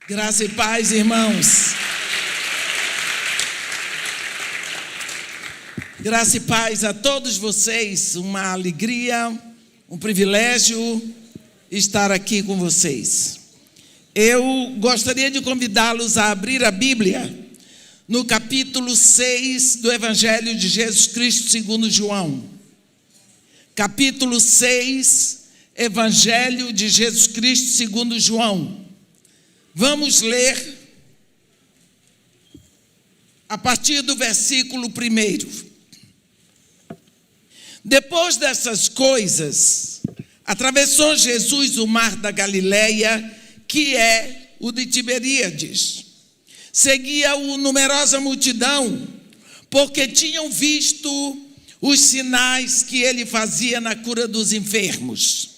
Graça e paz, irmãos. Graça e paz a todos vocês. Uma alegria, um privilégio estar aqui com vocês. Eu gostaria de convidá-los a abrir a Bíblia no capítulo 6 do Evangelho de Jesus Cristo segundo João. Capítulo 6, Evangelho de Jesus Cristo segundo João. Vamos ler a partir do versículo 1. Depois dessas coisas, atravessou Jesus o mar da Galileia, que é o de Tiberíades. Seguia-o numerosa multidão, porque tinham visto os sinais que ele fazia na cura dos enfermos.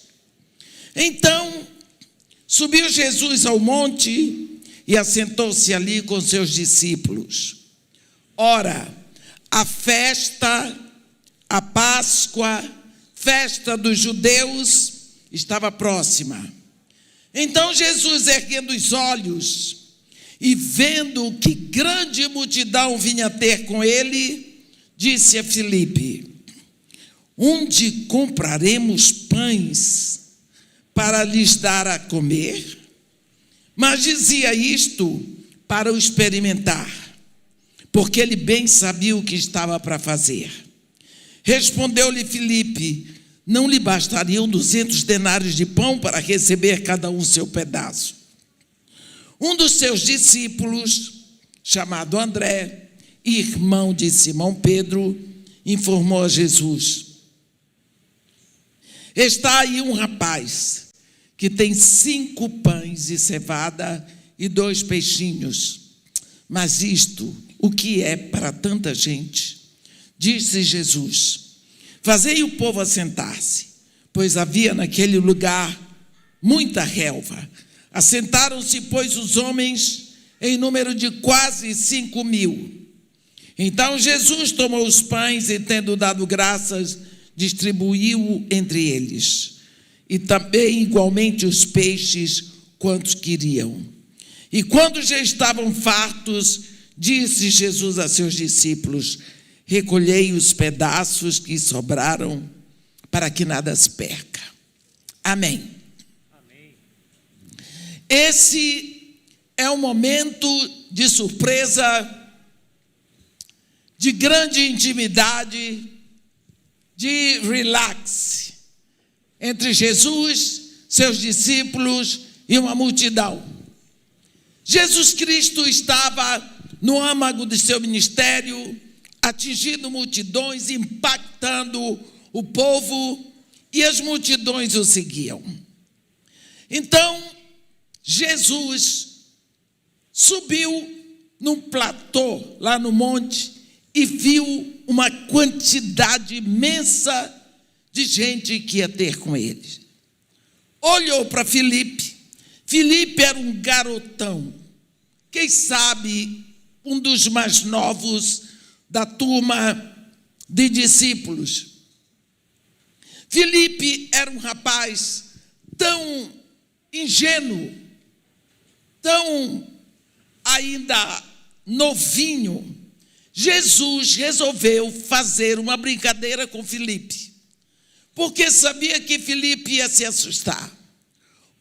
Então, subiu Jesus ao monte e assentou-se ali com seus discípulos. Ora, a festa, a Páscoa, festa dos judeus, estava próxima. Então Jesus, erguendo os olhos e vendo que grande multidão vinha ter com ele, disse a Filipe: onde compraremos pães para lhes dar a comer? Mas dizia isto para o experimentar, porque ele bem sabia o que estava para fazer. Respondeu-lhe Filipe: não lhe bastariam 200 denários de pão para receber cada um seu pedaço? Um dos seus discípulos, chamado André, irmão de Simão Pedro, informou a Jesus: está aí um rapaz que tem 5 pães de cevada e 2 peixinhos. Mas isto, o que é para tanta gente? Disse Jesus: fazei o povo assentar-se, pois havia naquele lugar muita relva. Assentaram-se, pois, os homens em número de quase 5.000. Então Jesus tomou os pães e, tendo dado graças, distribuiu entre eles, e também igualmente os peixes, quantos queriam. E quando já estavam fartos, disse Jesus a seus discípulos: recolhei os pedaços que sobraram, para que nada se perca. Amém. Amém. Esse é um momento de surpresa, de grande intimidade, de relax entre Jesus, seus discípulos e uma multidão. Jesus Cristo estava no âmago de seu ministério, atingindo multidões, impactando o povo, e as multidões o seguiam. Então, Jesus subiu num platô lá no monte e viu uma quantidade imensa de gente que ia ter com ele. Olhou para Filipe. Filipe era um garotão, quem sabe um dos mais novos da turma de discípulos. Filipe era um rapaz tão ingênuo, tão ainda novinho. Jesus resolveu fazer uma brincadeira com Filipe, porque sabia que Filipe ia se assustar.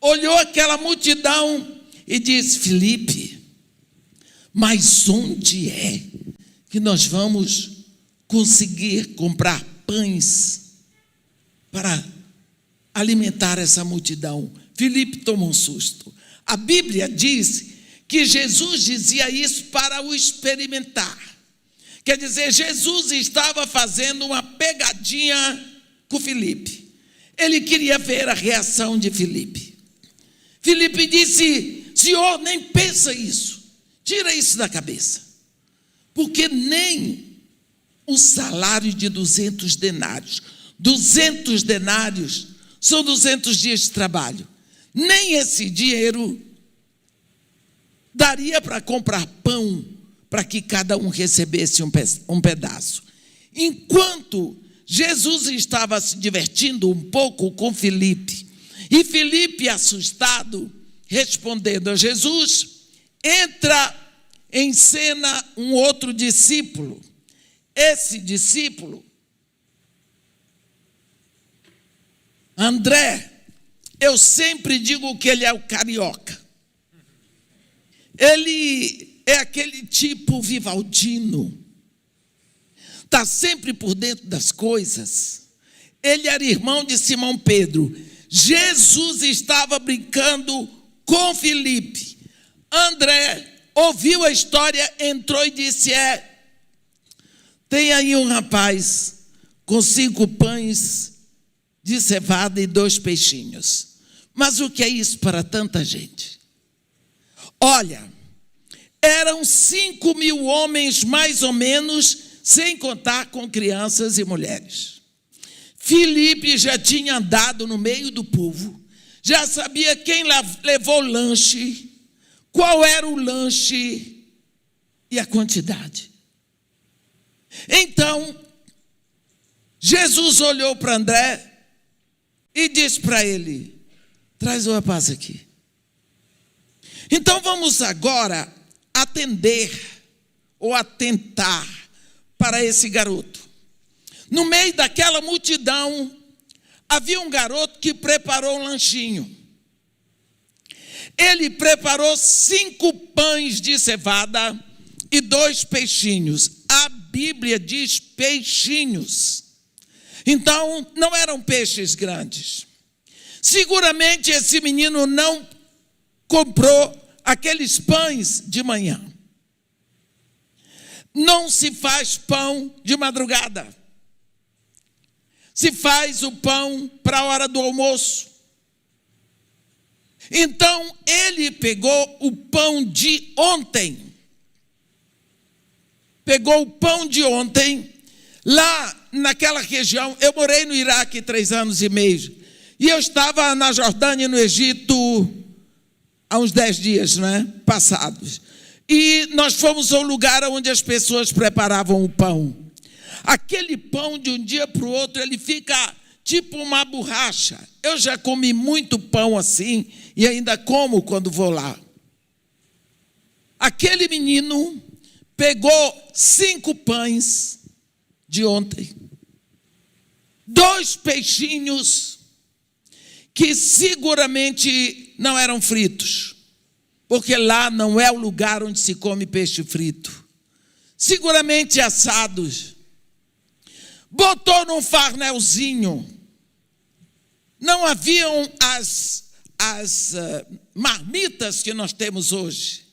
Olhou aquela multidão e disse: Filipe, mas onde é que nós vamos conseguir comprar pães para alimentar essa multidão? Filipe tomou um susto. A Bíblia diz que Jesus dizia isso para o experimentar. Quer dizer, Jesus estava fazendo uma pegadinha com Filipe. Ele queria ver a reação de Filipe. Filipe disse: Senhor, nem pensa isso. Tira isso da cabeça. Porque nem um salário de 200 denários. 200 denários são 200 dias de trabalho. Nem esse dinheiro daria para comprar pão para que cada um recebesse um pedaço. Enquanto Jesus estava se divertindo um pouco com Filipe, e Filipe, assustado, respondendo a Jesus, entra em cena um outro discípulo. Esse discípulo, André, eu sempre digo que ele é o carioca. Ele é aquele tipo vivaldino. Está sempre por dentro das coisas. Ele era irmão de Simão Pedro. Jesus estava brincando com Filipe. André ouviu a história, entrou e disse: tem aí um rapaz com 5 pães de cevada e 2 peixinhos. Mas o que é isso para tanta gente? Olha, eram 5.000 homens mais ou menos, sem contar com crianças e mulheres. Filipe já tinha andado no meio do povo, já sabia quem levou lanche, qual era o lanche e a quantidade. Então, Jesus olhou para André e disse para ele: traz o rapaz aqui. Então vamos agora atender ou atentar para esse garoto. No meio daquela multidão, havia um garoto que preparou um lanchinho. Ele preparou 5 pães de cevada e 2 peixinhos. A Bíblia diz peixinhos. Então, não eram peixes grandes. Seguramente esse menino não comprou aqueles pães de manhã. Não se faz pão de madrugada. Se faz o pão para a hora do almoço. Então, ele pegou o pão de ontem. Pegou o pão de ontem, lá naquela região. Eu morei no Iraque 3 anos e meio. E eu estava na Jordânia e no Egito há uns 10 dias, passados. E nós fomos ao lugar onde as pessoas preparavam o pão. Aquele pão, de um dia para o outro, ele fica tipo uma borracha. Eu já comi muito pão assim e ainda como quando vou lá. Aquele menino pegou 5 pães de ontem, 2 peixinhos que seguramente não eram fritos, porque lá não é o lugar onde se come peixe frito. Seguramente assados. Botou num farnelzinho. Não haviam as marmitas que nós temos hoje.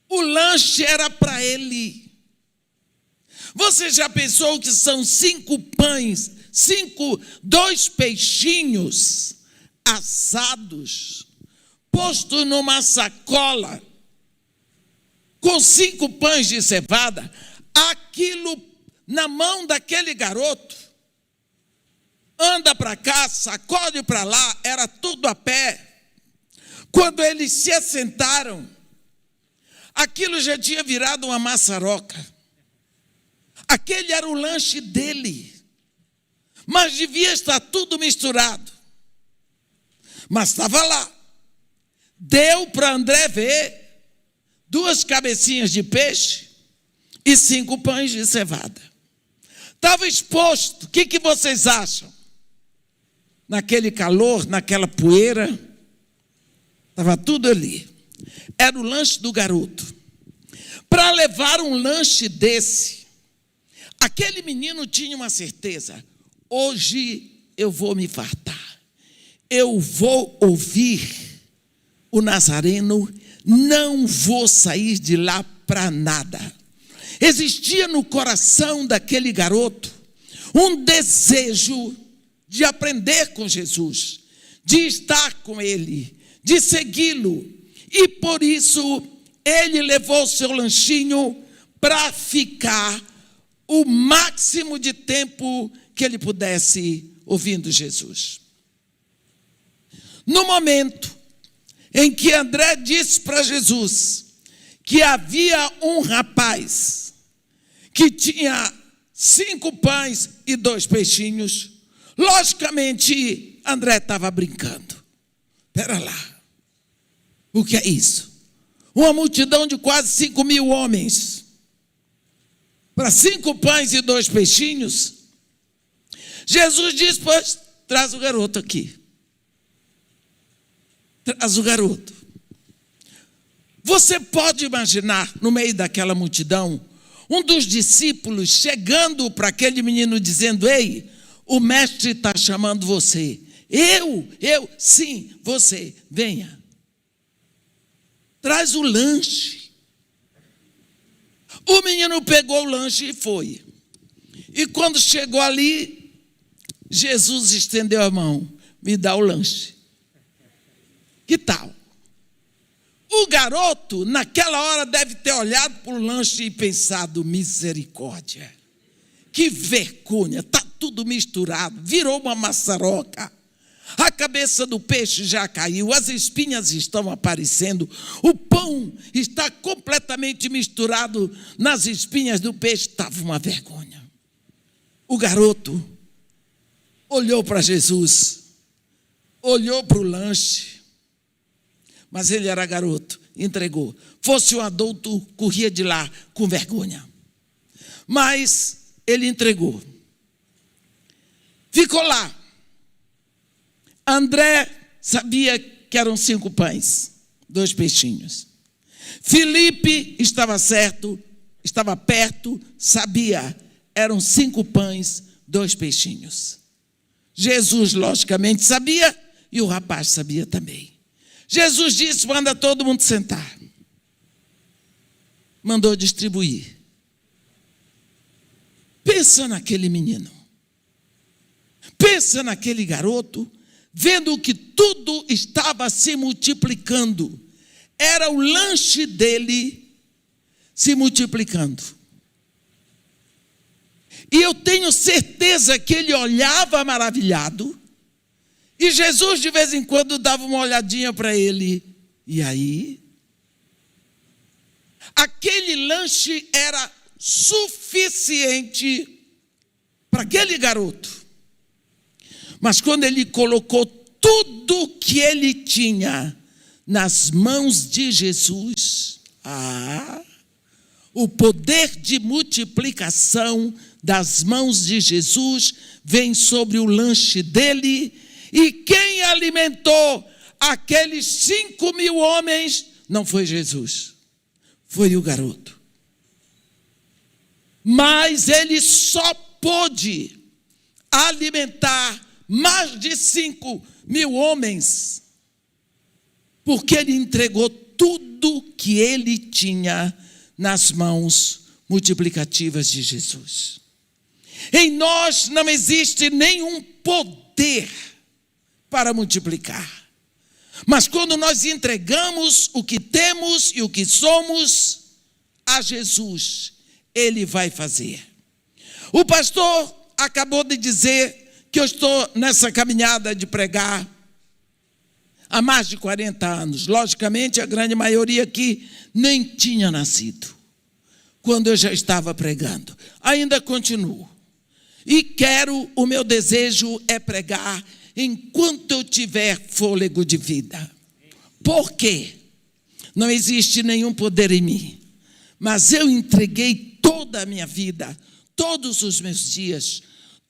O lanche era para ele. Você já pensou que são 5 pães, 2 peixinhos assados, posto numa sacola, com 5 pães de cevada, aquilo na mão daquele garoto, anda para cá, sacode para lá, era tudo a pé. Quando eles se assentaram, aquilo já tinha virado uma maçaroca. Aquele era o lanche dele, mas devia estar tudo misturado. Mas estava lá. Deu para André ver 2 cabecinhas de peixe e 5 pães de cevada. Estava exposto. O que vocês acham? Naquele calor, naquela poeira, estava tudo ali. Era o lanche do garoto. Para levar um lanche desse, aquele menino tinha uma certeza: hoje eu vou me fartar. Eu vou ouvir o Nazareno, não vou sair de lá para nada. Existia no coração daquele garoto um desejo de aprender com Jesus, de estar com ele, de segui-lo. E por isso ele levou seu lanchinho para ficar o máximo de tempo que ele pudesse ouvindo Jesus. No momento em que André disse para Jesus que havia um rapaz que tinha 5 pães e 2 peixinhos, logicamente André estava brincando. Espera lá, o que é isso? uma multidão de quase 5.000 homens, para 5 pães e 2 peixinhos, Jesus diz: pois, traz o garoto aqui. Traz o garoto. Você pode imaginar, no meio daquela multidão, um dos discípulos chegando para aquele menino dizendo: ei, o mestre está chamando você. Eu, sim, você, venha. Traz o lanche. O menino pegou o lanche e foi. E quando chegou ali, Jesus estendeu a mão: me dá o lanche. Que tal? O garoto, naquela hora, deve ter olhado para o lanche e pensado: misericórdia, que vergonha, está tudo misturado, virou uma maçaroca. A cabeça do peixe já caiu, as espinhas estão aparecendo, o pão está completamente misturado nas espinhas do peixe. Estava uma vergonha. O garoto olhou para Jesus, olhou para o lanche, mas ele era garoto, entregou. Fosse um adulto, corria de lá com vergonha. Mas ele entregou. Ficou lá. André sabia que eram 5 pães, 2 peixinhos. Filipe estava certo, estava perto, sabia, eram 5 pães, 2 peixinhos. Jesus, logicamente, sabia, e o rapaz sabia também. Jesus disse: manda todo mundo sentar. Mandou distribuir. Pensa naquele menino. Pensa naquele garoto, vendo que tudo estava se multiplicando. Era o lanche dele se multiplicando. E eu tenho certeza que ele olhava maravilhado, e Jesus de vez em quando dava uma olhadinha para ele. E aí? Aquele lanche era suficiente para aquele garoto. Mas quando ele colocou tudo que ele tinha nas mãos de Jesus, o poder de multiplicação das mãos de Jesus vem sobre o lanche dele. E quem alimentou aqueles 5.000 homens não foi Jesus, foi o garoto. Mas ele só pôde alimentar mais de 5.000 homens porque ele entregou tudo que ele tinha nas mãos multiplicativas de Jesus. Em nós não existe nenhum poder para multiplicar. Mas quando nós entregamos o que temos e o que somos a Jesus, Ele vai fazer. O pastor acabou de dizer que eu estou nessa caminhada de pregar há mais de 40 anos. Logicamente, a grande maioria aqui nem tinha nascido quando eu já estava pregando. Ainda continuo. E o meu desejo é pregar enquanto eu tiver fôlego de vida. Por quê? Não existe nenhum poder em mim, mas eu entreguei toda a minha vida, todos os meus dias,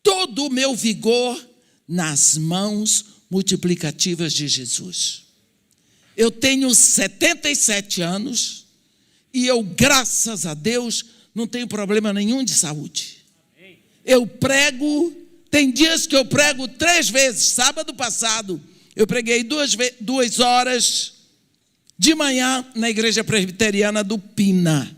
todo o meu vigor nas mãos multiplicativas de Jesus. Eu tenho 77 anos e eu, graças a Deus, não tenho problema nenhum de saúde. Eu prego. Tem dias que eu prego 3 vezes. Sábado passado, eu preguei 2 horas de manhã na Igreja Presbiteriana do Pina,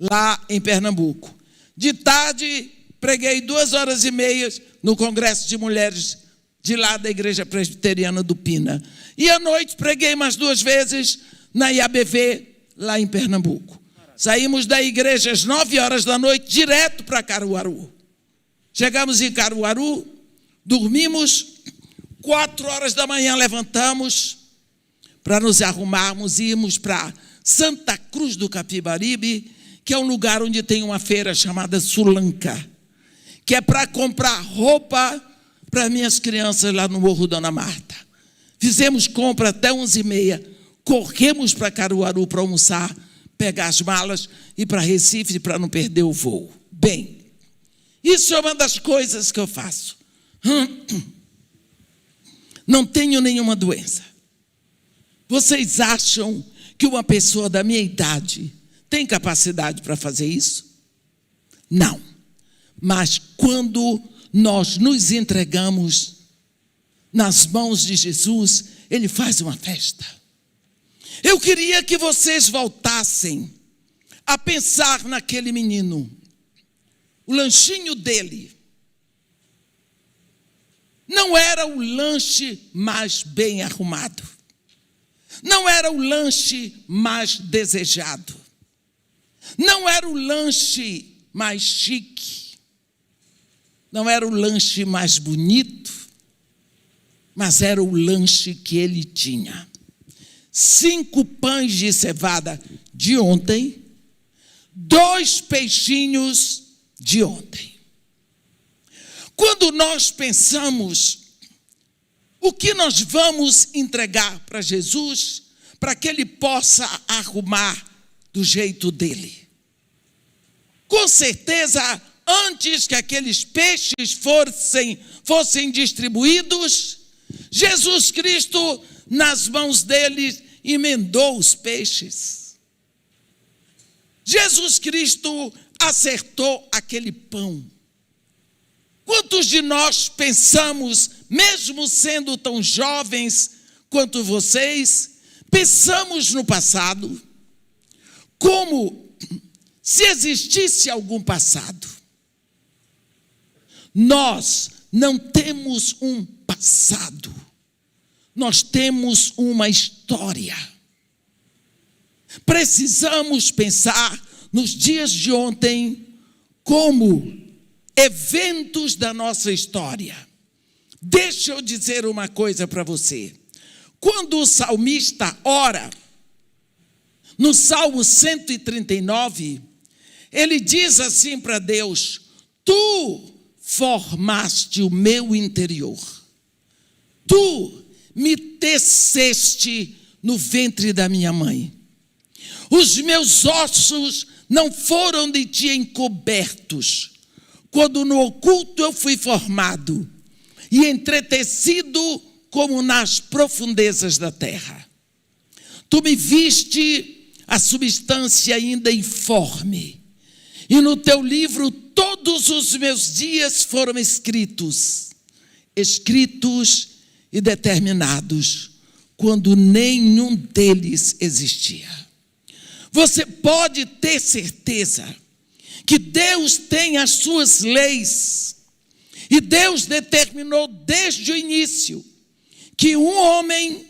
lá em Pernambuco. De tarde, preguei 2 horas e meia no Congresso de Mulheres de lá da Igreja Presbiteriana do Pina. E à noite, preguei mais 2 vezes na IABV, lá em Pernambuco. Saímos da igreja às 9 horas da noite, direto para Caruaru. Chegamos em Caruaru, dormimos, 4 horas da manhã levantamos para nos arrumarmos e irmos para Santa Cruz do Capibaribe, que é um lugar onde tem uma feira chamada Sulanca, que é para comprar roupa para minhas crianças lá no Morro Dona Marta. Fizemos compra até 11h30. corremos para Caruaru para almoçar, pegar as malas e ir para Recife para não perder o voo. Bem, isso é uma das coisas que eu faço. Não tenho nenhuma doença. Vocês acham que uma pessoa da minha idade tem capacidade para fazer isso? Não. Mas quando nós nos entregamos nas mãos de Jesus, Ele faz uma festa. Eu queria que vocês voltassem a pensar naquele menino. O lanchinho dele não era o lanche mais bem arrumado. Não era o lanche mais desejado. Não era o lanche mais chique. Não era o lanche mais bonito. Mas era o lanche que ele tinha. 5 pães de cevada de ontem, 2 peixinhos de ontem. Quando nós pensamos o que nós vamos entregar para Jesus, para que Ele possa arrumar do jeito dele. Com certeza, antes que aqueles peixes fossem distribuídos, Jesus Cristo, nas mãos dele, emendou os peixes. Jesus Cristo acertou aquele pão. Quantos de nós pensamos, mesmo sendo tão jovens quanto vocês, pensamos no passado, como se existisse algum passado? Nós não temos um passado, nós temos uma história. Precisamos pensar nos dias de ontem como eventos da nossa história. Deixa eu dizer uma coisa para você. Quando o salmista ora, no Salmo 139, ele diz assim para Deus: Tu formaste o meu interior. Tu me teceste no ventre da minha mãe. Os meus ossos não foram de ti encobertos, quando no oculto eu fui formado e entretecido como nas profundezas da terra. Tu me viste a substância ainda informe, e no teu livro todos os meus dias foram escritos e determinados, quando nenhum deles existia. Você pode ter certeza que Deus tem as suas leis, e Deus determinou desde o início que um homem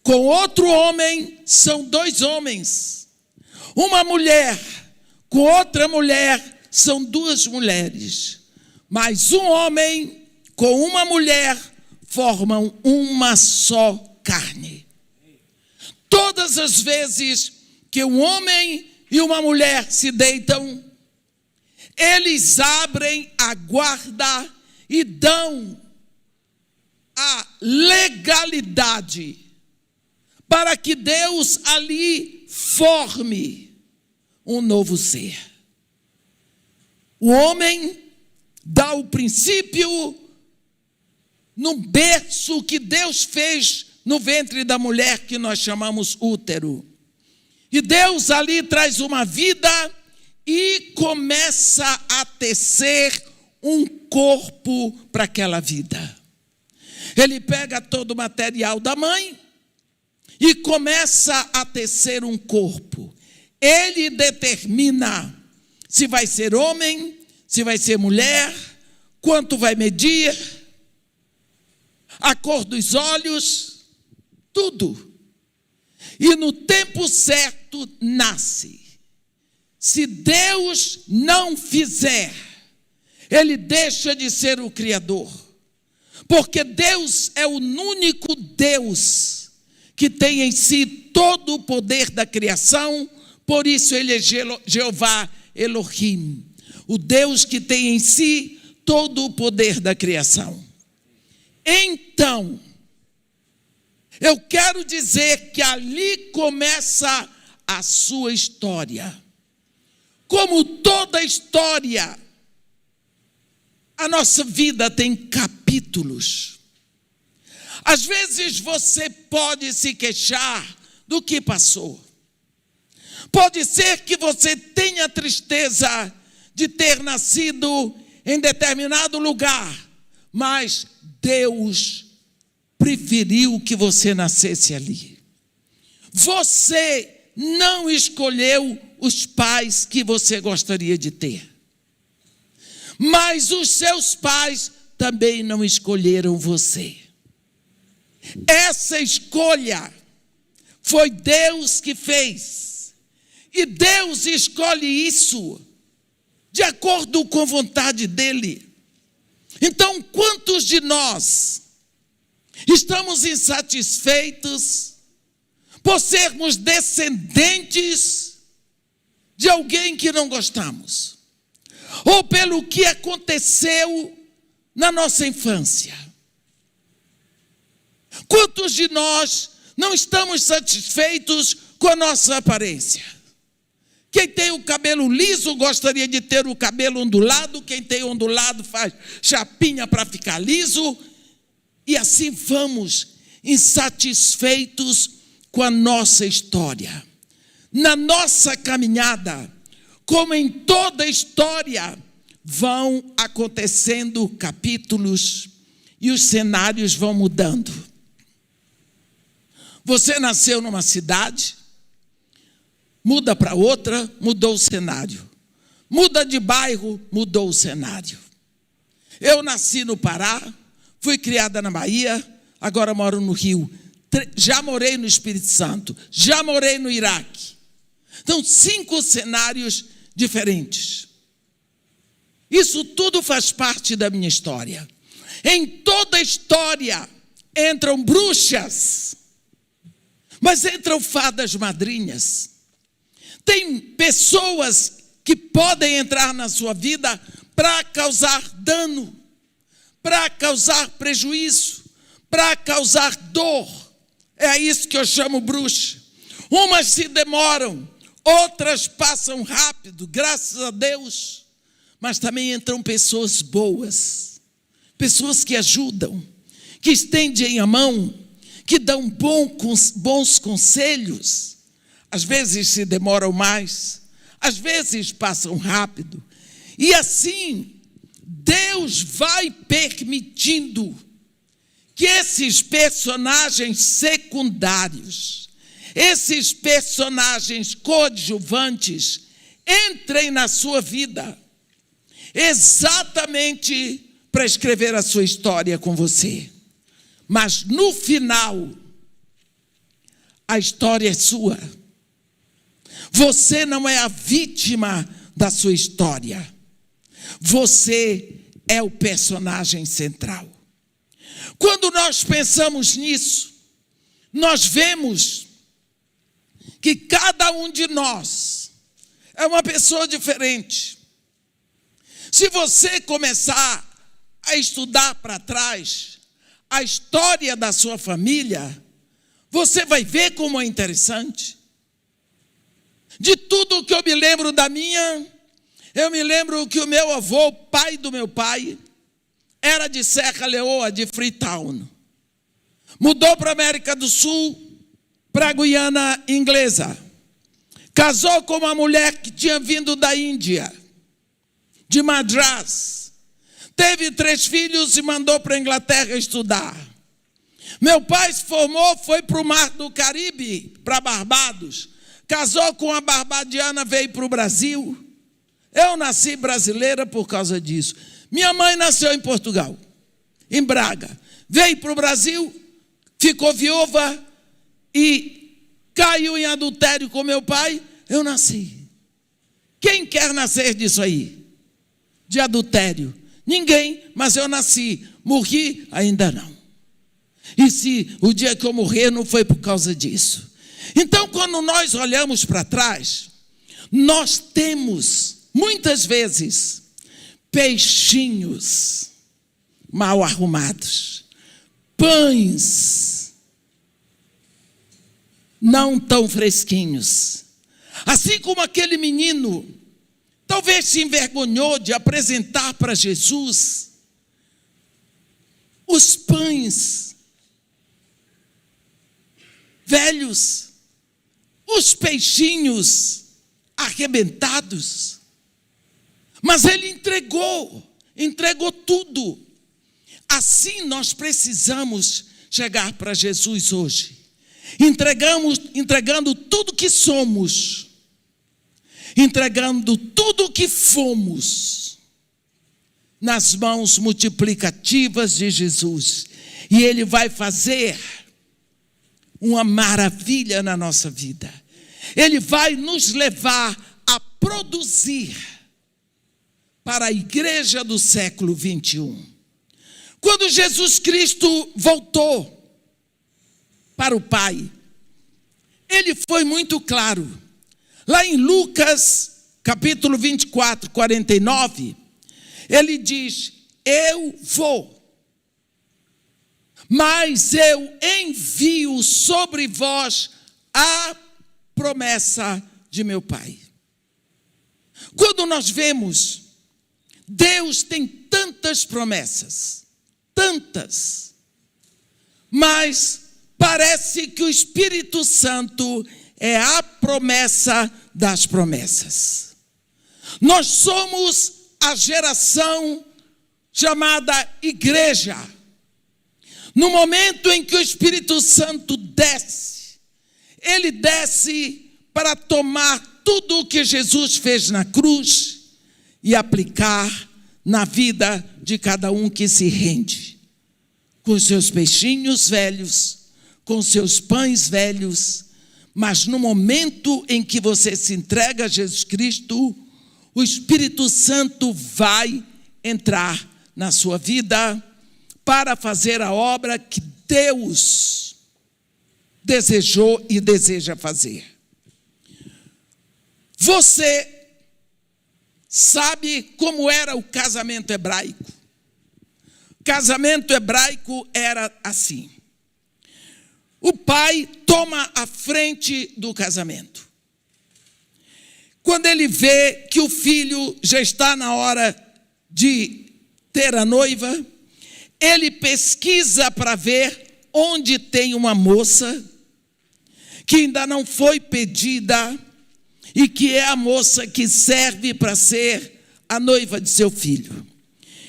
com outro homem são 2 homens, uma mulher com outra mulher são 2 mulheres, mas um homem com uma mulher formam uma só carne. Todas as vezes que um homem e uma mulher se deitam, eles abrem a guarda e dão a legalidade para que Deus ali forme um novo ser. O homem dá o princípio no berço que Deus fez no ventre da mulher, que nós chamamos útero. E Deus ali traz uma vida e começa a tecer um corpo para aquela vida. Ele pega todo o material da mãe e começa a tecer um corpo. Ele determina se vai ser homem, se vai ser mulher, quanto vai medir, a cor dos olhos, tudo. E no tempo certo nasce. Se Deus não fizer, Ele deixa de ser o Criador. Porque Deus é o único Deus que tem em si todo o poder da criação. Por isso Ele é Jeová Elohim, o Deus que tem em si todo o poder da criação. Então, Eu quero dizer que ali começa a sua história. Como toda história, a nossa vida tem capítulos. Às vezes você pode se queixar do que passou. Pode ser que você tenha tristeza de ter nascido em determinado lugar, mas Deus preferiu que você nascesse ali. Você não escolheu os pais que você gostaria de ter, mas os seus pais também não escolheram você. Essa escolha foi Deus que fez, e Deus escolhe isso de acordo com a vontade dele. Então, quantos de nós estamos insatisfeitos por sermos descendentes de alguém que não gostamos, ou pelo que aconteceu na nossa infância? Quantos de nós não estamos satisfeitos com a nossa aparência? Quem tem o cabelo liso gostaria de ter o cabelo ondulado, quem tem ondulado faz chapinha para ficar liso, e assim vamos insatisfeitos com a nossa história. Na nossa caminhada, como em toda história, vão acontecendo capítulos e os cenários vão mudando. Você nasceu numa cidade, muda para outra, mudou o cenário. Muda de bairro, mudou o cenário. Eu nasci no Pará, fui criada na Bahia, agora moro no Rio. Já morei no Espírito Santo, já morei no Iraque. Então, 5 cenários diferentes. Isso tudo faz parte da minha história. Em toda história entram bruxas, mas entram fadas madrinhas. Tem pessoas que podem entrar na sua vida para causar dano, para causar prejuízo, para causar dor. É isso que eu chamo bruxa. Umas se demoram, outras passam rápido, graças a Deus. Mas também entram pessoas boas, pessoas que ajudam, que estendem a mão, que dão bons conselhos. Às vezes se demoram mais, às vezes passam rápido. E assim, Deus vai permitindo que esses personagens secundários, esses personagens coadjuvantes, entrem na sua vida, exatamente para escrever a sua história com você. Mas no final, a história é sua. Você não é a vítima da sua história. Você é o personagem central. Quando nós pensamos nisso, nós vemos que cada um de nós é uma pessoa diferente. Se você começar a estudar para trás a história da sua família, você vai ver como é interessante. De tudo que eu me lembro da minha, eu me lembro que o meu avô, pai do meu pai, era de Serra Leoa, de Freetown. Mudou para a América do Sul, para a Guiana Inglesa. Casou com uma mulher que tinha vindo da Índia, de Madras. Teve 3 filhos e mandou para a Inglaterra estudar. Meu pai se formou, foi para o Mar do Caribe, para Barbados. Casou com uma barbadiana, veio para o Brasil. Eu nasci brasileira por causa disso. Minha mãe nasceu em Portugal, em Braga. Veio para o Brasil, ficou viúva e caiu em adultério com meu pai. Eu nasci. Quem quer nascer disso aí? De adultério? Ninguém, mas eu nasci. Morri? Ainda não. E se o dia que eu morrer não foi por causa disso? Então, quando nós olhamos para trás, nós temos, muitas vezes, peixinhos mal arrumados, pães não tão fresquinhos. Assim como aquele menino talvez se envergonhou de apresentar para Jesus os pães velhos, os peixinhos arrebentados. Mas ele entregou tudo. Assim nós precisamos chegar para Jesus hoje, entregando tudo que somos, entregando tudo que fomos nas mãos multiplicativas de Jesus. E Ele vai fazer uma maravilha na nossa vida. Ele vai nos levar a produzir para a igreja do século 21. Quando Jesus Cristo voltou para o Pai, Ele foi muito claro. Lá em Lucas, capítulo 24, 49, Ele diz: eu vou, mas eu envio sobre vós a promessa de meu Pai. Quando nós vemos, Deus tem tantas promessas, tantas, mas parece que o Espírito Santo é a promessa das promessas. Nós somos a geração chamada igreja. No momento em que o Espírito Santo desce, ele desce para tomar tudo o que Jesus fez na cruz e aplicar na vida de cada um que se rende, com seus peixinhos velhos, com seus pães velhos. Mas no momento em que você se entrega a Jesus Cristo, o Espírito Santo vai entrar na sua vida para fazer a obra que Deus desejou e deseja fazer. Você sabe como era o casamento hebraico? O casamento hebraico era assim: o pai toma a frente do casamento. Quando ele vê que o filho já está na hora de ter a noiva, ele pesquisa para ver onde tem uma moça que ainda não foi pedida e que é a moça que serve para ser a noiva de seu filho.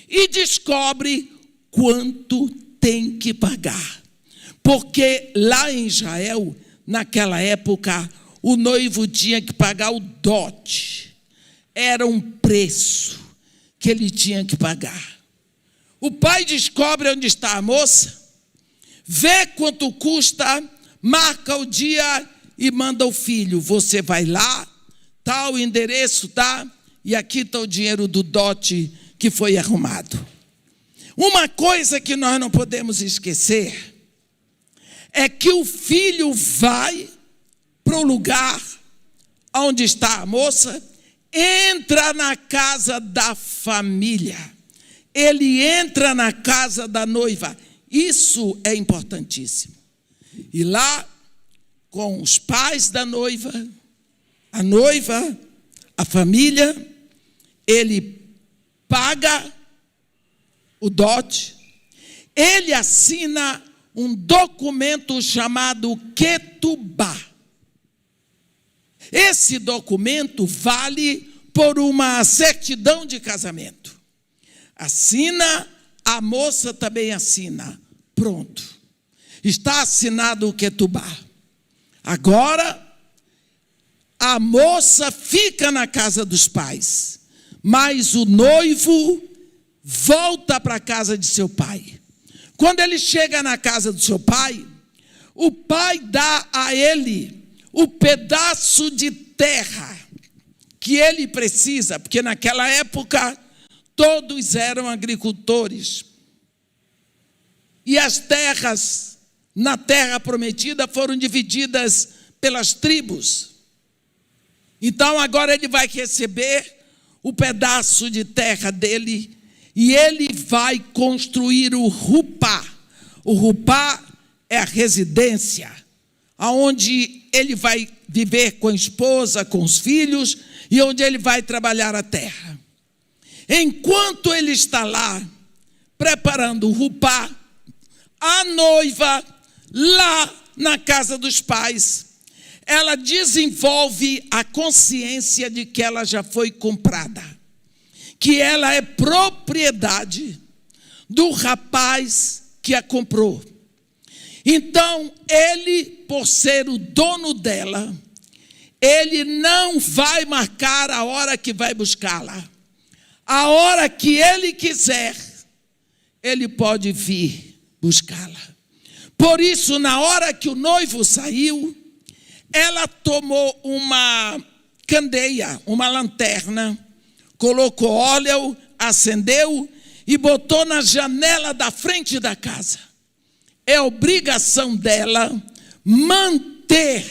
E descobre quanto tem que pagar. Porque lá em Israel, naquela época, o noivo tinha que pagar o dote. Era um preço que ele tinha que pagar. O pai descobre onde está a moça, vê quanto custa, marca o dia e manda o filho: você vai lá, tal endereço, tá? E aqui está o dinheiro do dote que foi arrumado. Uma coisa que nós não podemos esquecer é que o filho vai para o lugar onde está a moça, entra na casa da família, ele entra na casa da noiva. Isso é importantíssimo. E lá, com os pais da noiva, a família, ele paga o dote, ele assina um documento chamado Ketubá. Esse documento vale por uma certidão de casamento. Assina, a moça também assina. Pronto. Está assinado o Ketubá. Agora, a moça fica na casa dos pais, mas o noivo volta para a casa de seu pai. Quando ele chega na casa do seu pai, o pai dá a ele o pedaço de terra que ele precisa, porque naquela época todos eram agricultores. E as terras na terra prometida foram divididas pelas tribos. Então agora ele vai receber o pedaço de terra dele e ele vai construir o Rupá. O Rupá é a residência, onde ele vai viver com a esposa, com os filhos, e onde ele vai trabalhar a terra. Enquanto ele está lá, preparando o rupá, a noiva, lá na casa dos pais, ela desenvolve a consciência de que ela já foi comprada, que ela é propriedade do rapaz que a comprou. Então, ele, por ser o dono dela, ele não vai marcar a hora que vai buscá-la. A hora que ele quiser, ele pode vir buscá-la. Por isso, na hora que o noivo saiu, ela tomou uma candeia, uma lanterna, colocou óleo, acendeu e botou na janela da frente da casa. É obrigação dela manter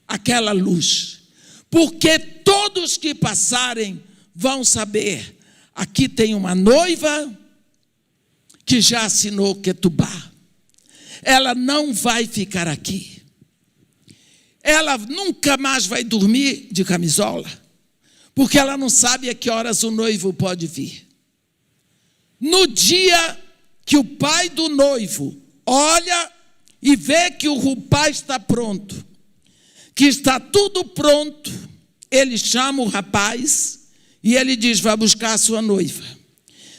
aquela luz, porque todos que passarem vão saber, aqui tem uma noiva que já assinou Ketubá. Ela não vai ficar aqui. Ela nunca mais vai dormir de camisola, porque ela não sabe a que horas o noivo pode vir. No dia que o pai do noivo olha e vê que o rupá está pronto, que está tudo pronto, ele chama o rapaz e ele diz, vai buscar a sua noiva.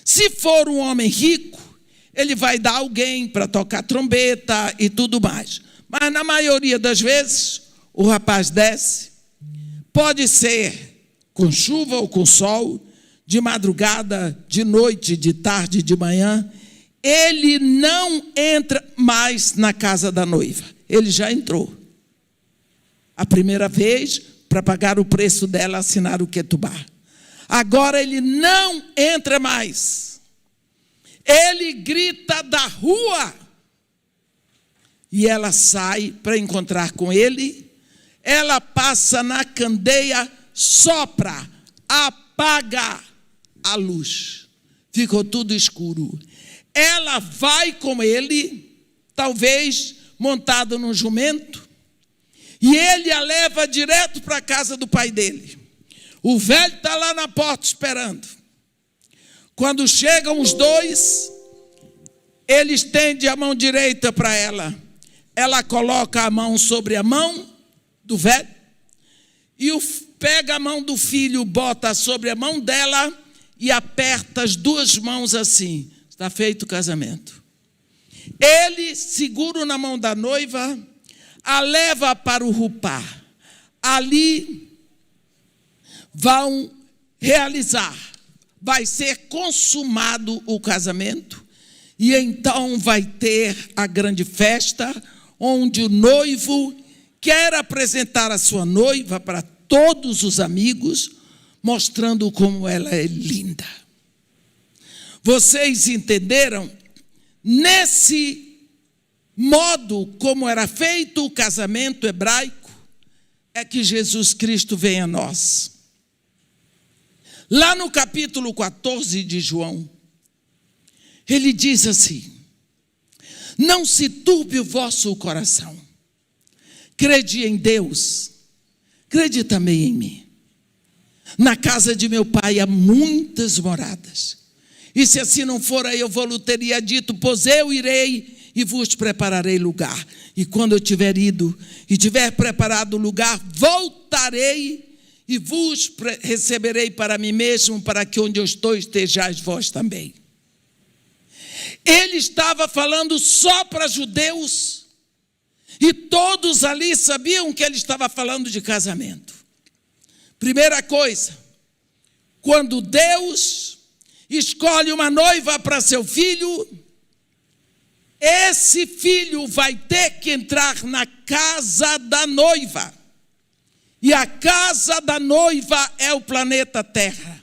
Se for um homem rico, ele vai dar alguém para tocar trombeta e tudo mais. Mas na maioria das vezes, o rapaz desce, pode ser com chuva ou com sol, de madrugada, de noite, de tarde, de manhã, ele não entra mais na casa da noiva. Ele já entrou. A primeira vez, para pagar o preço dela, assinar o Ketubá. Agora ele não entra mais. Ele grita da rua. E ela sai para encontrar com ele. Ela passa na candeia, sopra, apaga a luz. Ficou tudo escuro. Ela vai com ele, talvez montado num jumento, e ele a leva direto para a casa do pai dele. O velho está lá na porta esperando. Quando chegam os dois, ele estende a mão direita para ela. Ela coloca a mão sobre a mão do velho e pega a mão do filho, bota sobre a mão dela e aperta as duas mãos assim. Está feito o casamento. Ele, seguro na mão da noiva, a leva para o rupá. Ali vão realizar, vai ser consumado o casamento, e então vai ter a grande festa, onde o noivo quer apresentar a sua noiva para todos os amigos, mostrando como ela é linda. Vocês entenderam? Nesse modo como era feito o casamento hebraico, é que Jesus Cristo vem a nós. Lá no capítulo 14 de João, ele diz assim, não se turbe o vosso coração, crede em Deus, crede também em mim. Na casa de meu pai há muitas moradas, e se assim não fora, eu vou-lhe teria dito, pois eu irei e vos prepararei lugar. E quando eu tiver ido e tiver preparado o lugar, voltarei e vos receberei para mim mesmo, para que onde eu estou estejais vós também. Ele estava falando só para judeus, e todos ali sabiam que ele estava falando de casamento. Primeira coisa, quando Deus escolhe uma noiva para seu filho, esse filho vai ter que entrar na casa da noiva. E a casa da noiva é o planeta Terra.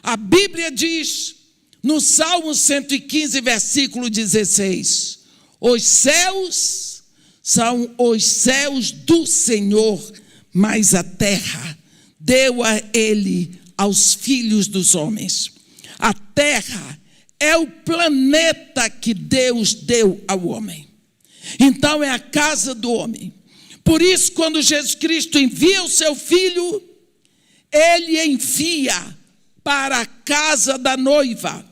A Bíblia diz, no Salmo 115, versículo 16, os céus são os céus do Senhor, mas a terra deu a ele aos filhos dos homens. A terra é o planeta que Deus deu ao homem. Então é a casa do homem. Por isso, quando Jesus Cristo envia o seu Filho, Ele envia para a casa da noiva.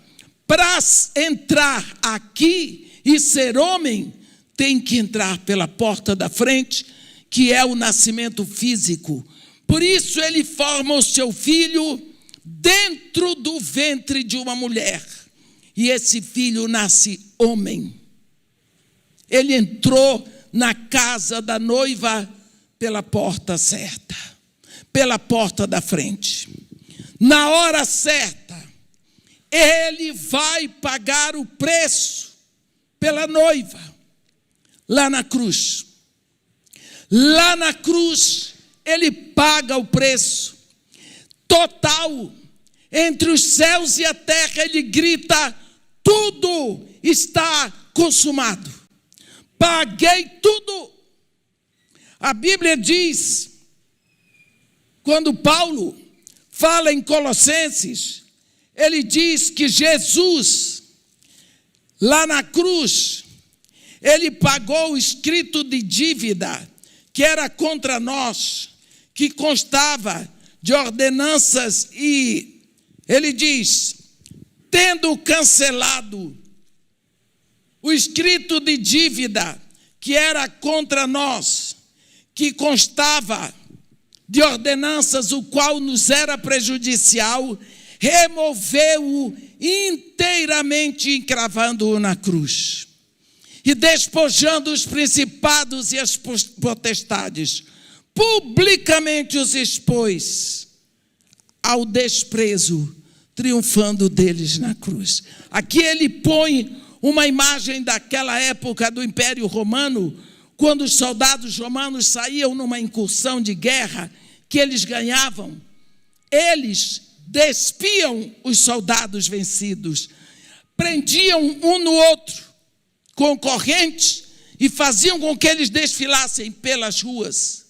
Para entrar aqui e ser homem, tem que entrar pela porta da frente, que é o nascimento físico. Por isso ele forma o seu filho dentro do ventre de uma mulher. E esse filho nasce homem. Ele entrou na casa da noiva pela porta certa, pela porta da frente. Na hora certa, ele vai pagar o preço pela noiva, lá na cruz. Lá na cruz, ele paga o preço total. Entre os céus e a terra, ele grita: tudo está consumado. Paguei tudo. A Bíblia diz, quando Paulo fala em Colossenses, ele diz que Jesus, lá na cruz, ele pagou o escrito de dívida que era contra nós, que constava de ordenanças, e ele diz, tendo cancelado o escrito de dívida que era contra nós, que constava de ordenanças, o qual nos era prejudicial, removeu-o inteiramente, encravando-o na cruz. E despojando os principados e as potestades, publicamente os expôs ao desprezo, triunfando deles na cruz. Aqui ele põe uma imagem daquela época do Império Romano, quando os soldados romanos saíam numa incursão de guerra que eles ganhavam, eles despiam os soldados vencidos, prendiam um no outro com correntes e faziam com que eles desfilassem pelas ruas,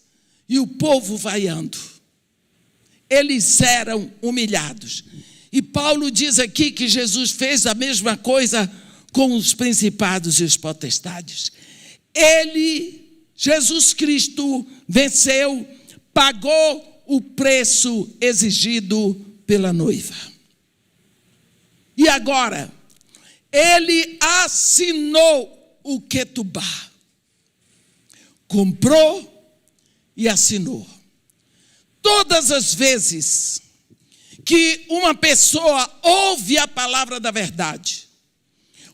e o povo vaiando. Eles eram humilhados. E Paulo diz aqui que Jesus fez a mesma coisa com os principados e os potestades. Ele, Jesus Cristo, venceu, pagou o preço exigido pela noiva. E agora, ele assinou o ketubá. Comprou e assinou. Todas as vezes que uma pessoa ouve a palavra da verdade,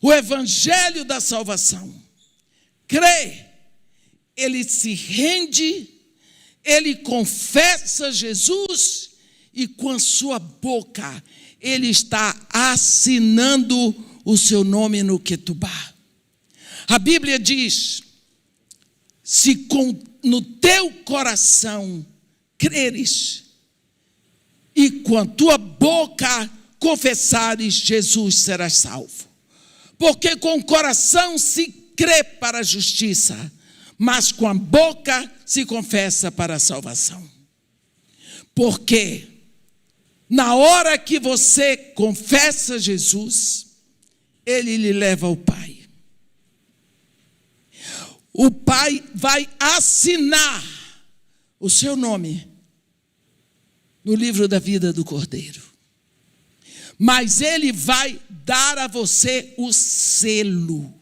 o evangelho da salvação, crê, ele se rende, ele confessa Jesus, e com a sua boca ele está assinando o seu nome no ketubá. A Bíblia diz, se no teu coração creres e com a tua boca confessares, Jesus, serás salvo. Porque com o coração se crê para a justiça, mas com a boca se confessa para a salvação. Porque na hora que você confessa Jesus, ele lhe leva ao Pai. O Pai vai assinar o seu nome no livro da vida do Cordeiro. Mas ele vai dar a você o selo.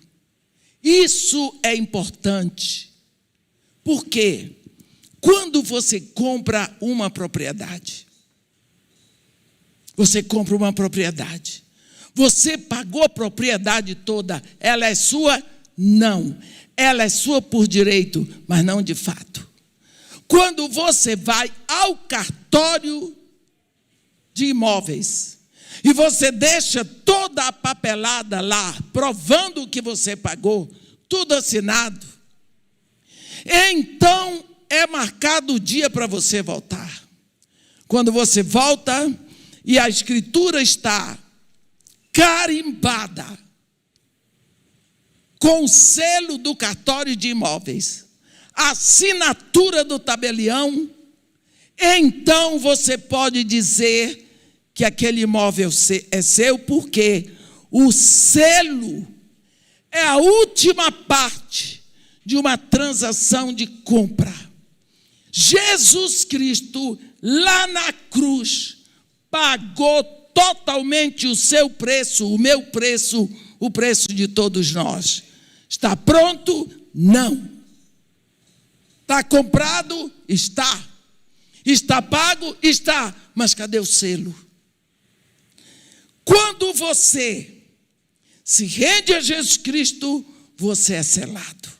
Isso é importante. Por quê? Quando você compra uma propriedade, você compra uma propriedade, você pagou a propriedade toda, ela é sua? Não. Ela é sua por direito, mas não de fato. Quando você vai ao cartório de imóveis e você deixa toda a papelada lá, provando que você pagou, tudo assinado, então é marcado o dia para você voltar. Quando você volta e a escritura está carimbada com o selo do cartório de imóveis, a assinatura do tabelião, então você pode dizer que aquele imóvel é seu, porque o selo é a última parte de uma transação de compra. Jesus Cristo, lá na cruz, pagou totalmente o seu preço, o meu preço, o preço de todos nós. Está pronto? Não. Está comprado? Está. Está pago? Está. Mas cadê o selo? Quando você se rende a Jesus Cristo, você é selado.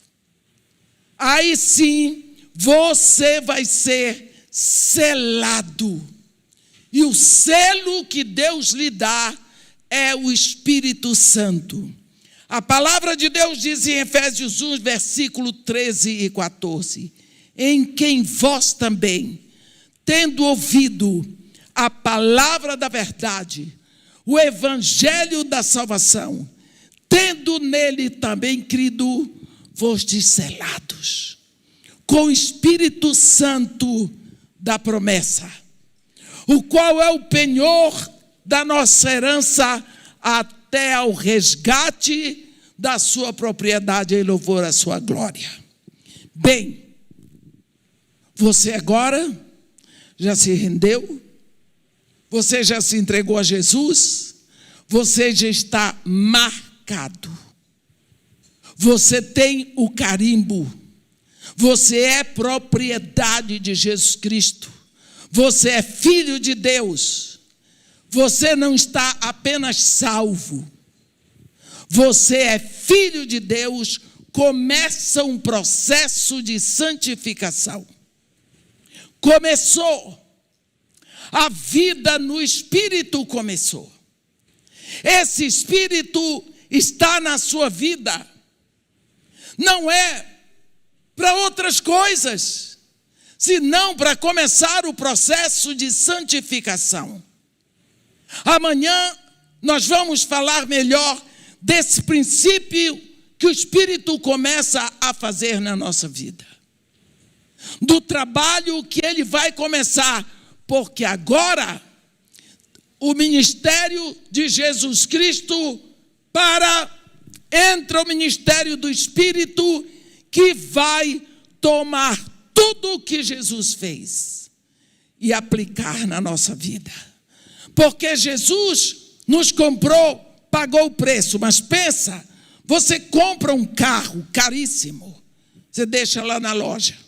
Aí sim, você vai ser selado. E o selo que Deus lhe dá é o Espírito Santo. A palavra de Deus diz em Efésios 1, versículo 13 e 14: em quem vós também, tendo ouvido a palavra da verdade, o evangelho da salvação, tendo nele também crido, fostes selados com o Espírito Santo da promessa, o qual é o penhor da nossa herança até ao resgate da sua propriedade em louvor à sua glória. Bem, você agora já se rendeu? Você já se entregou a Jesus? Você já está marcado. Você tem o carimbo. Você é propriedade de Jesus Cristo. Você é filho de Deus. Você não está apenas salvo. Você é filho de Deus. Começa um processo de santificação. Começou. A vida no Espírito começou. Esse Espírito está na sua vida. Não é para outras coisas, senão para começar o processo de santificação. Amanhã nós vamos falar melhor desse princípio que o Espírito começa a fazer na nossa vida. Do trabalho que ele vai começar, porque agora o ministério de Jesus Cristo entra o ministério do Espírito, que vai tomar tudo o que Jesus fez e aplicar na nossa vida. Porque Jesus nos comprou, pagou o preço, mas pensa, você compra um carro caríssimo, você deixa lá na loja.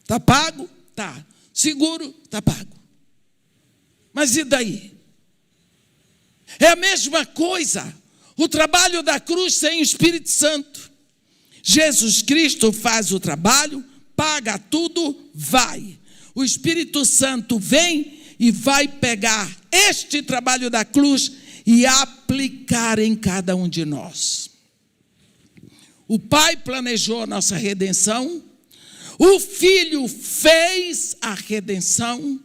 Está pago? Está. Seguro? Está pago. Mas e daí? É a mesma coisa. O trabalho da cruz sem o Espírito Santo. Jesus Cristo faz o trabalho, paga tudo, vai. O Espírito Santo vem e vai pegar este trabalho da cruz e aplicar em cada um de nós. O Pai planejou a nossa redenção, o Filho fez a redenção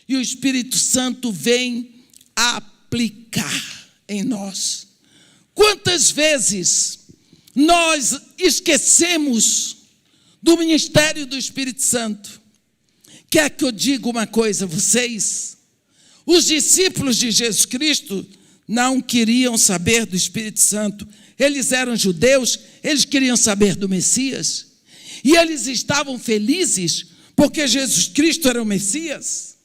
e o Espírito Santo vem aplicar em nós. Quantas vezes nós esquecemos do ministério do Espírito Santo? Quer que eu diga uma coisa a vocês? Os discípulos de Jesus Cristo não queriam saber do Espírito Santo. Eles eram judeus, eles queriam saber do Messias. E eles estavam felizes porque Jesus Cristo era o Messias.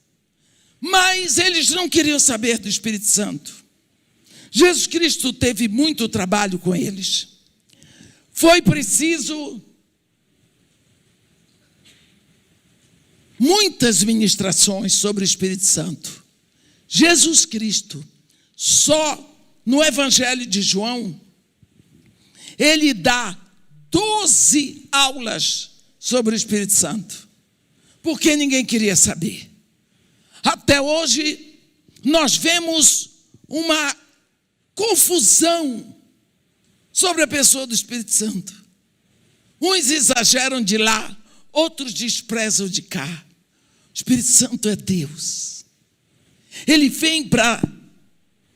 Mas eles não queriam saber do Espírito Santo. Jesus Cristo teve muito trabalho com eles. Foi preciso muitas ministrações sobre o Espírito Santo. Jesus Cristo, só no Evangelho de João, ele dá 12 aulas sobre o Espírito Santo, porque ninguém queria saber. Até hoje, nós vemos uma confusão sobre a pessoa do Espírito Santo. Uns exageram de lá, outros desprezam de cá. O Espírito Santo é Deus. Ele vem para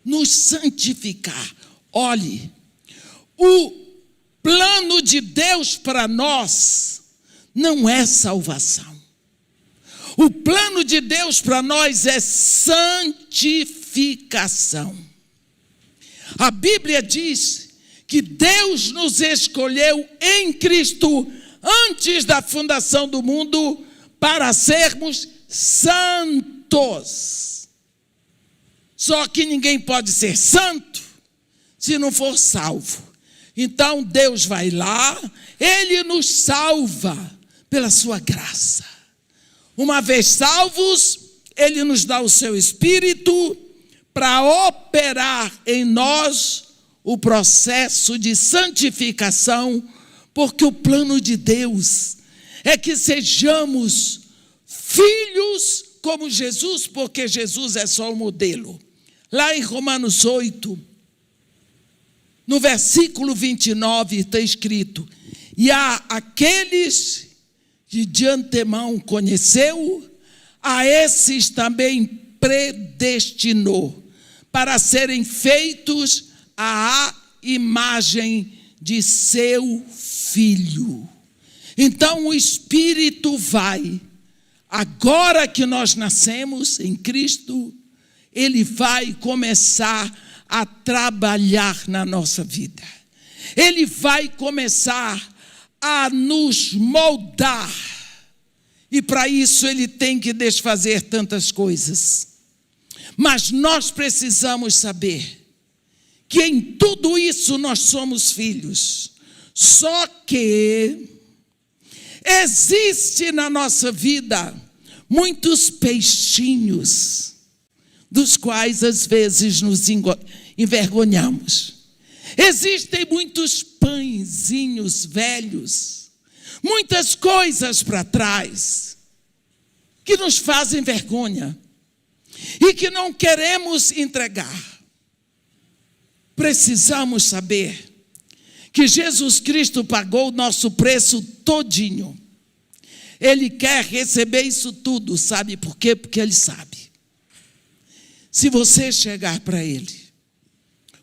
nos santificar. Olhe, o plano de Deus para nós não é salvação. O plano de Deus para nós é santificação. A Bíblia diz que Deus nos escolheu em Cristo antes da fundação do mundo para sermos santos. Só que ninguém pode ser santo se não for salvo. Então Deus vai lá, Ele nos salva pela sua graça. Uma vez salvos, Ele nos dá o seu Espírito para operar em nós o processo de santificação, porque o plano de Deus é que sejamos filhos como Jesus, porque Jesus é só o modelo. Lá em Romanos 8, no versículo 29, está escrito: e há aqueles que de antemão conheceu, a esses também predestinou, para serem feitos à imagem de seu Filho. Então o Espírito vai, agora que nós nascemos em Cristo, Ele vai começar a trabalhar na nossa vida. Ele vai começar a nos moldar. E para isso Ele tem que desfazer tantas coisas. Mas nós precisamos saber que em tudo isso nós somos filhos. Só que existe na nossa vida muitos peixinhos, dos quais às vezes nos envergonhamos. Existem muitos pãezinhos velhos, muitas coisas para trás, que nos fazem vergonha e que não queremos entregar. Precisamos saber que Jesus Cristo pagou o nosso preço todinho. Ele quer receber isso tudo, sabe por quê? Porque Ele sabe. Se você chegar para Ele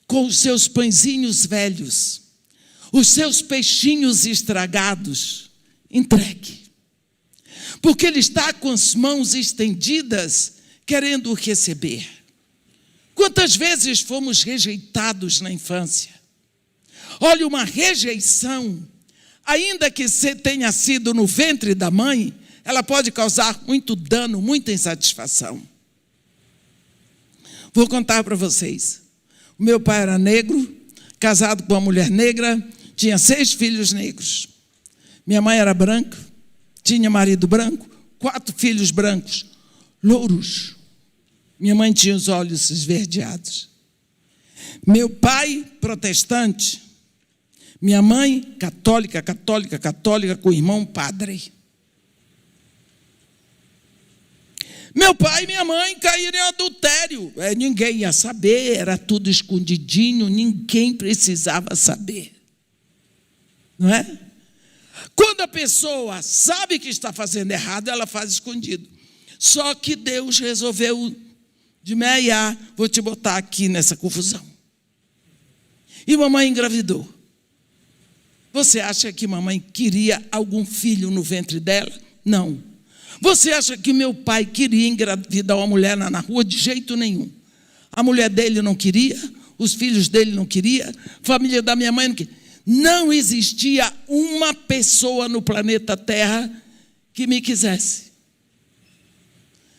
com os seus pãezinhos velhos, os seus peixinhos estragados, entregue. Porque Ele está com as mãos estendidas, querendo receber. Quantas vezes fomos rejeitados na infância? Olha, uma rejeição, ainda que você tenha sido no ventre da mãe, ela pode causar muito dano, muita insatisfação. Vou contar para vocês. O meu pai era negro, casado com uma mulher negra, tinha 6 filhos negros. Minha mãe era branca, tinha marido branco, 4 filhos brancos, louros. Minha mãe tinha os olhos esverdeados. Meu pai, protestante. Minha mãe, católica, com o irmão padre. Meu pai e minha mãe caíram em adultério. Ninguém ia saber, era tudo escondidinho, ninguém precisava saber. Não é? Quando a pessoa sabe que está fazendo errado, ela faz escondido. Só que Deus resolveu de meia, vou te botar aqui nessa confusão. E mamãe engravidou. Você acha que mamãe queria algum filho no ventre dela? Não. Você acha que meu pai queria engravidar uma mulher na rua? De jeito nenhum. A mulher dele não queria, os filhos dele não queriam, a família da minha mãe não queria. Não existia uma pessoa no planeta Terra que me quisesse.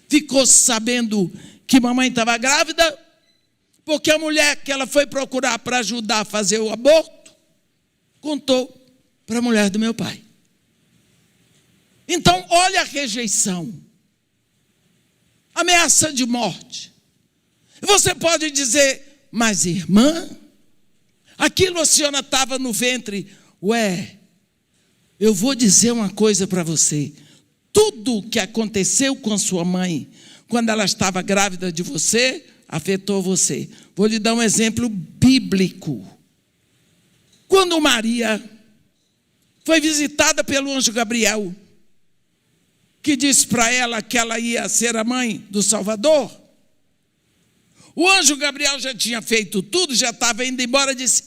Ficou sabendo que mamãe estava grávida, porque a mulher que ela foi procurar para ajudar a fazer o aborto, contou para a mulher do meu pai. Então, olha a rejeição. Ameaça de morte. Você pode dizer, mas irmã, aquilo a senhora estava no ventre. Eu vou dizer uma coisa para você. Tudo o que aconteceu com sua mãe, quando ela estava grávida de você, afetou você. Vou lhe dar um exemplo bíblico. Quando Maria foi visitada pelo anjo Gabriel, que disse para ela que ela ia ser a mãe do Salvador, o anjo Gabriel já tinha feito tudo, já estava indo embora, disse,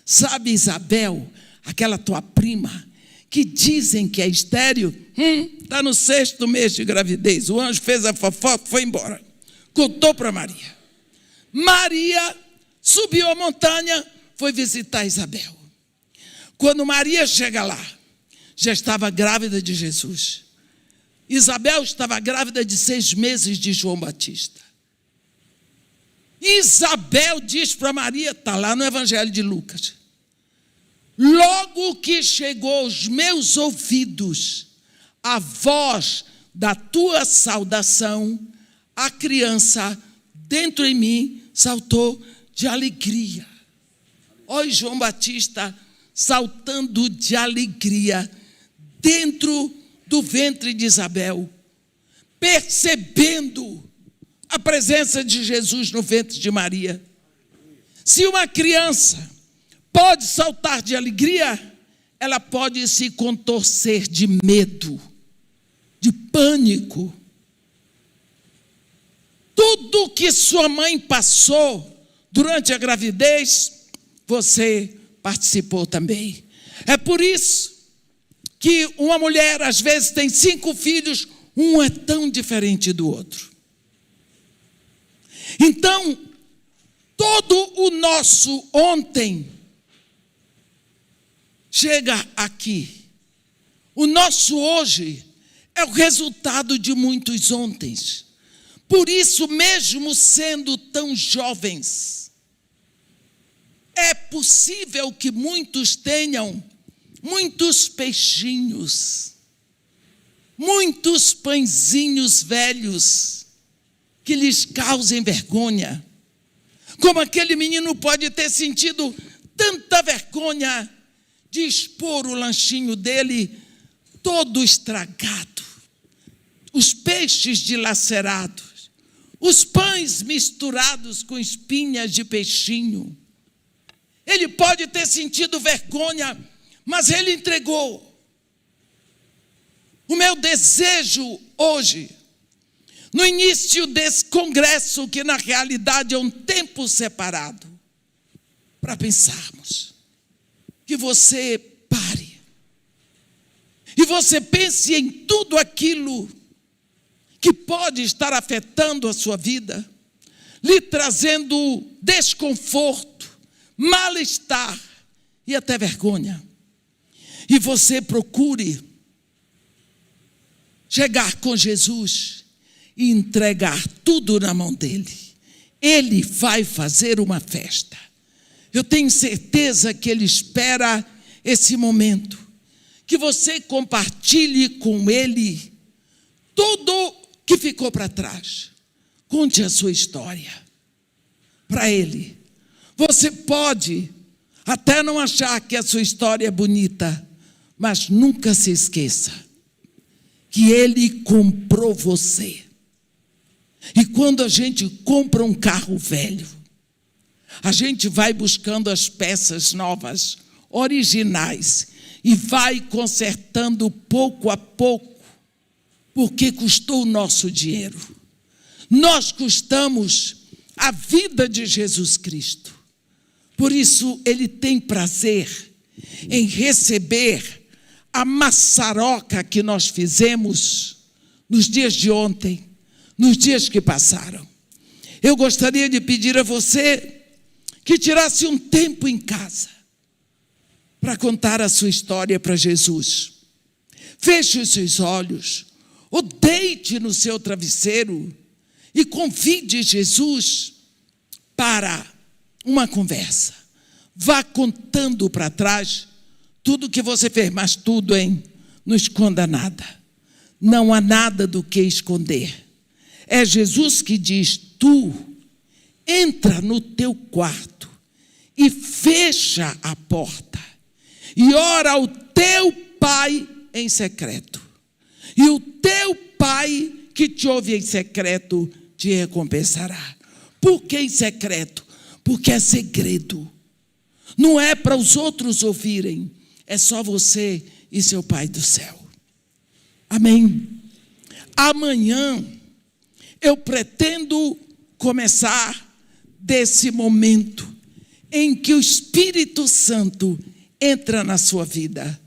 sabe Isabel, aquela tua prima, que dizem que é estéril, está no 6º mês de gravidez. O anjo fez a fofoca, foi embora. Contou para Maria. Maria subiu a montanha, foi visitar Isabel. Quando Maria chega lá, já estava grávida de Jesus. Isabel estava grávida de 6 meses de João Batista. Isabel diz para Maria, está lá no Evangelho de Lucas: logo que chegou aos meus ouvidos a voz da tua saudação, a criança dentro em mim saltou de alegria. Olha João Batista saltando de alegria dentro do ventre de Isabel, percebendo a presença de Jesus no ventre de Maria. Se uma criança pode saltar de alegria, ela pode se contorcer de medo, de pânico. Tudo que sua mãe passou durante a gravidez, você participou também. É por isso que uma mulher, às vezes, tem 5 filhos, um é tão diferente do outro. Então, todo o nosso ontem chega aqui. O nosso hoje é o resultado de muitos ontens. Por isso, mesmo sendo tão jovens, é possível que muitos tenham muitos peixinhos, muitos pãezinhos velhos que lhes causem vergonha. Como aquele menino pode ter sentido tanta vergonha de expor o lanchinho dele todo estragado, os peixes dilacerados, os pães misturados com espinhas de peixinho. Ele pode ter sentido vergonha, mas ele entregou. O meu desejo hoje, no início desse congresso, que na realidade é um tempo separado, para pensarmos, que você pare e você pense em tudo aquilo que pode estar afetando a sua vida, lhe trazendo desconforto, mal-estar e até vergonha. E você procure chegar com Jesus e entregar tudo na mão dele. Ele vai fazer uma festa. Eu tenho certeza que ele espera esse momento, que você compartilhe com ele tudo que ficou para trás. Conte a sua história para ele. Você pode até não achar que a sua história é bonita, mas nunca se esqueça que ele comprou você. E quando a gente compra um carro velho, a gente vai buscando as peças novas, originais, e vai consertando pouco a pouco, porque custou o nosso dinheiro. Nós custamos a vida de Jesus Cristo. Por isso, ele tem prazer em receber a maçaroca que nós fizemos nos dias de ontem, nos dias que passaram. Eu gostaria de pedir a você que tirasse um tempo em casa para contar a sua história para Jesus. Feche os seus olhos, ou deite no seu travesseiro e convide Jesus para uma conversa. Vá contando para trás tudo que você fez, mas tudo, hein? Não esconda nada. Não há nada do que esconder. É Jesus que diz: tu entra no teu quarto e fecha a porta e ora ao teu Pai em secreto. E o teu Pai que te ouve em secreto te recompensará. Por que em secreto? Porque é segredo. Não é para os outros ouvirem. É só você e seu Pai do céu. Amém? Amanhã eu pretendo começar desse momento em que o Espírito Santo entra na sua vida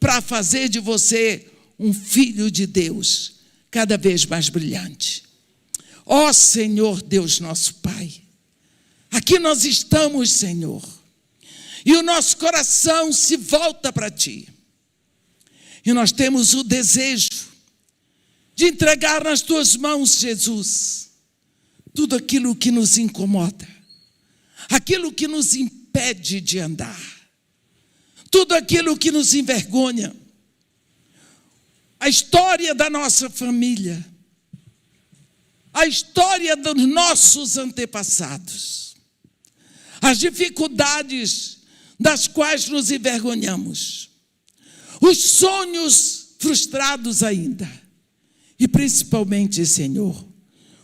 para fazer de você um filho de Deus cada vez mais brilhante. Ó Senhor Deus nosso Pai, aqui nós estamos, Senhor, E o nosso coração se volta para Ti. E nós temos o desejo de entregar nas Tuas mãos, Jesus, tudo aquilo que nos incomoda, aquilo que nos impede de andar, tudo aquilo que nos envergonha, a história da nossa família, a história dos nossos antepassados, as dificuldades das quais nos envergonhamos, os sonhos frustrados ainda, e principalmente, Senhor,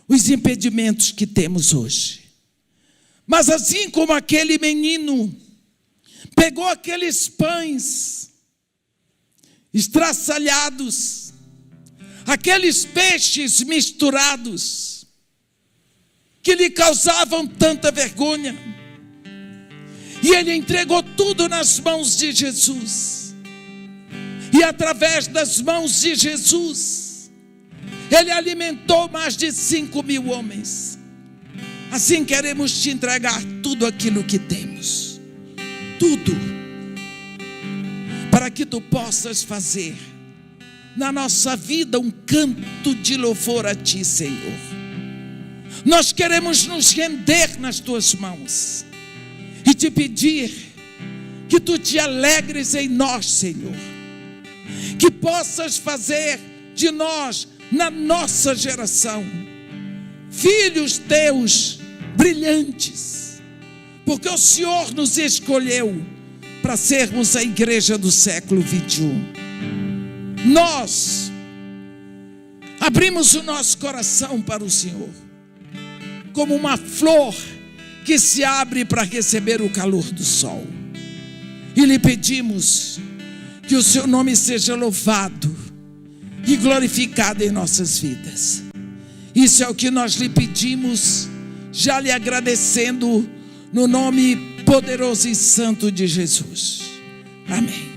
os impedimentos que temos hoje. Mas assim como aquele menino pegou aqueles pães estraçalhados, aqueles peixes misturados, que lhe causavam tanta vergonha, e ele entregou tudo nas mãos de Jesus, e através das mãos de Jesus, ele alimentou mais de 5.000 homens. Assim queremos te entregar tudo aquilo que temos, tudo, para que tu possas fazer na nossa vida um canto de louvor a Ti, Senhor. Nós queremos nos render nas Tuas mãos e te pedir que Tu te alegres em nós, Senhor, que possas fazer de nós, na nossa geração, filhos Teus brilhantes, porque o Senhor nos escolheu para sermos a igreja do século 21. Nós abrimos o nosso coração para o Senhor, como uma flor que se abre para receber o calor do sol, e lhe pedimos que o Seu nome seja louvado e glorificado em nossas vidas. Isso é o que nós lhe pedimos, já lhe agradecendo no nome poderoso e santo de Jesus. Amém.